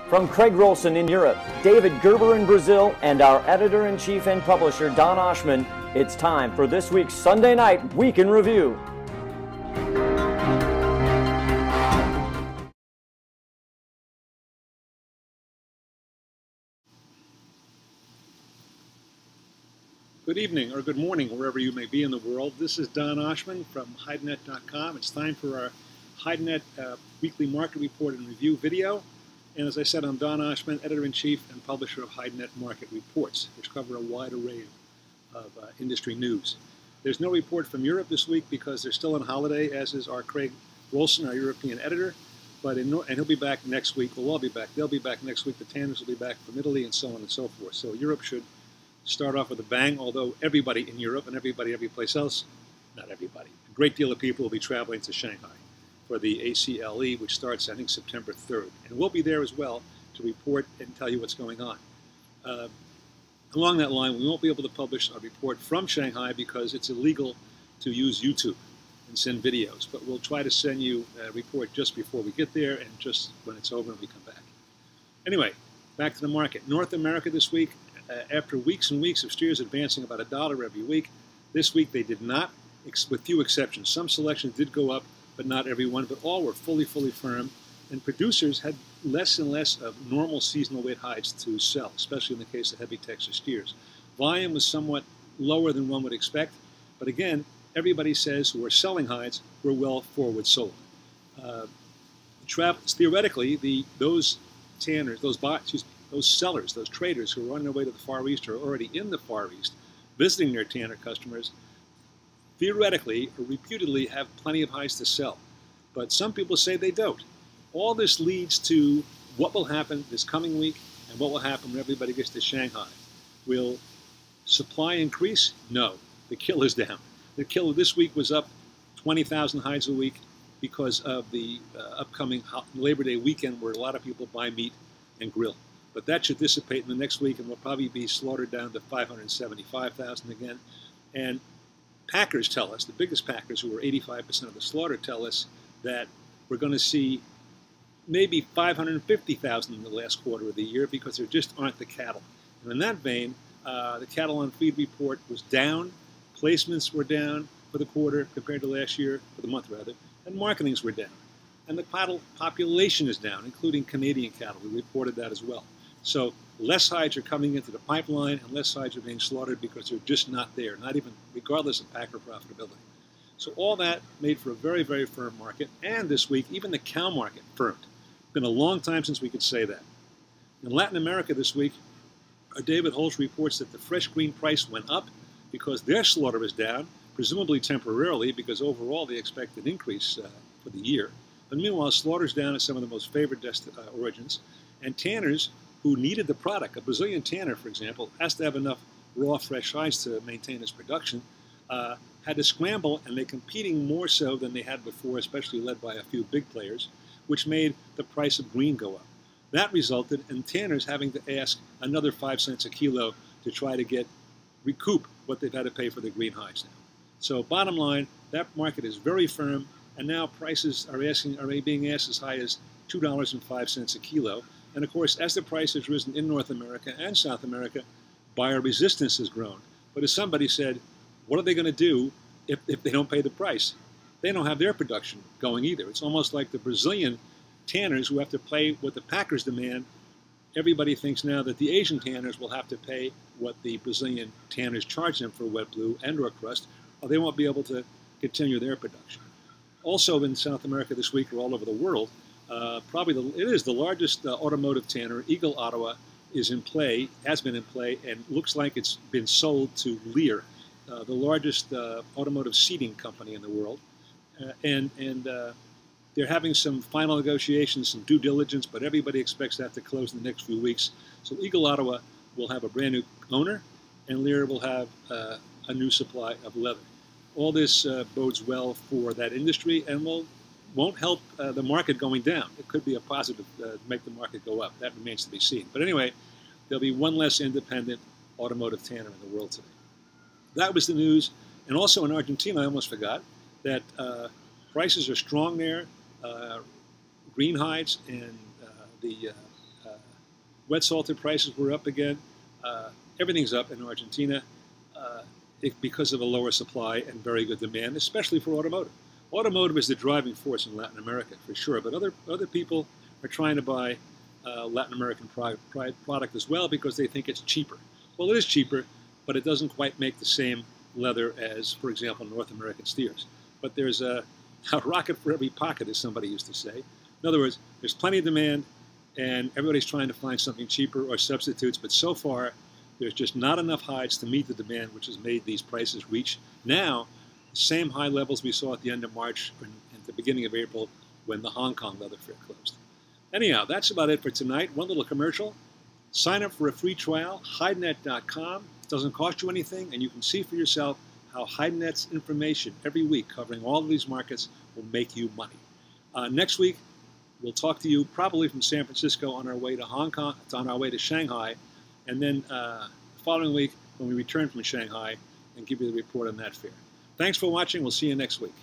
From Craig Rolson in Europe, David Gerber in Brazil, and our editor-in-chief and publisher, Don Oshman, it's time for this week's Sunday Night Week in Review. Good evening or good morning, wherever you may be in the world. This is Don Oshman from HeidiNet.com. It's time for our HeidiNet Weekly Market Report and Review video. And as I said, I'm Don Oshman, Editor-in-Chief and Publisher of HeidiNet Market Reports, which cover a wide array of industry news. There's no report from Europe this week because they're still on holiday, as is our Craig Rolson, our European editor. And he'll be back next week. We'll all be back. They'll be back next week. The Tanners will be back from Italy and so on and so forth. So Europe should start off with a bang, although everybody in Europe and everybody every place else, not everybody, a great deal of people will be traveling to Shanghai for the ACLE, which starts, I think, September 3rd. And we'll be there as well to report and tell you what's going on. Along that line, we won't be able to publish a report from Shanghai because it's illegal to use YouTube and send videos. But we'll try to send you a report just before we get there and just when it's over and we come back. Anyway, back to the market. North America this week, after weeks and weeks of steers advancing about $1 every week, this week they did not, with few exceptions. Some selections did go up, but not every one, but all were fully firm. And producers had less and less of normal seasonal weight hides to sell, especially in the case of heavy Texas steers. Volume was somewhat lower than one would expect, but again, everybody says who are selling hides were well forward sold. Theoretically, those tanners, those sellers, those traders who are on their way to the Far East or are already in the Far East, visiting their tanner customers, theoretically or reputedly have plenty of hides to sell. But some people say they don't. All this leads to what will happen this coming week and what will happen when everybody gets to Shanghai. Will supply increase? No. The kill is down. The kill this week was up 20,000 hides a week because of the upcoming Labor Day weekend where a lot of people buy meat and grill. But that should dissipate in the next week and will probably be slaughtered down to 575,000 again. And packers tell us, the biggest packers, who are 85% of the slaughter, tell us that we're going to see maybe 550,000 in the last quarter of the year because there just aren't the cattle. And in that vein, the cattle on feed report was down, placements were down for the quarter compared to last year, for the month rather, and marketings were down. And the cattle population is down, including Canadian cattle. We reported that as well. So less hides are coming into the pipeline and less hides are being slaughtered because they're just not there, not even regardless of packer profitability. So all that made for a very firm market. And this week, even the cow market firmed. It's been a long time since we could say that. In Latin America this week, our David Holtz reports that the fresh green price went up because their slaughter is down, presumably temporarily because overall they expect an increase for the year. But meanwhile, slaughter's down at some of the most favored origins, and tanners who needed the product, a Brazilian tanner, for example, has to have enough raw, fresh hides to maintain its production, had to scramble, and they're competing more so than they had before, especially led by a few big players, which made the price of green go up. That resulted in tanners having to ask another 5 cents a kilo to try to recoup what they've had to pay for the green hides now. So bottom line, that market is very firm, and now prices are being asked as high as $2.05 a kilo. And of course, as the price has risen in North America and South America, buyer resistance has grown. But as somebody said, what are they going to do if they don't pay the price? They don't have their production going either. It's almost like the Brazilian tanners who have to pay what the packers demand. Everybody thinks now that the Asian tanners will have to pay what the Brazilian tanners charge them for wet blue and or crust, or they won't be able to continue their production. Also in South America this week, or all over the world, it is the largest automotive tanner. Eagle Ottawa is in play, has been in play, and looks like it's been sold to Lear, the largest automotive seating company in the world. They're having some final negotiations, some due diligence, but everybody expects that to close in the next few weeks. So Eagle Ottawa will have a brand new owner, and Lear will have a new supply of leather. All this bodes well for that industry and won't help the market going down. It could be a positive to make the market go up. That remains to be seen. But anyway, there'll be one less independent automotive tanner in the world today. That was the news. And also in Argentina, I almost forgot, that prices are strong there. Green hides and the Wet salted prices were up again. Everything's up in Argentina because of a lower supply and very good demand, especially for automotive. Automotive is the driving force in Latin America, for sure, but other people are trying to buy Latin American product as well because they think it's cheaper. Well, it is cheaper, but it doesn't quite make the same leather as, for example, North American steers. But there's a rocket for every pocket, as somebody used to say. In other words, there's plenty of demand, and everybody's trying to find something cheaper or substitutes, but so far, there's just not enough hides to meet the demand, which has made these prices reach now the same high levels we saw at the end of March and at the beginning of April when the Hong Kong leather fair closed. Anyhow, that's about it for tonight. One little commercial. Sign up for a free trial, HideNet.com. It doesn't cost you anything, and you can see for yourself how HideNet's information every week covering all of these markets will make you money. Next week, we'll talk to you probably from San Francisco on our way to Hong Kong, on our way to Shanghai, and then the following week when we return from Shanghai and give you the report on that fair. Thanks for watching. We'll see you next week.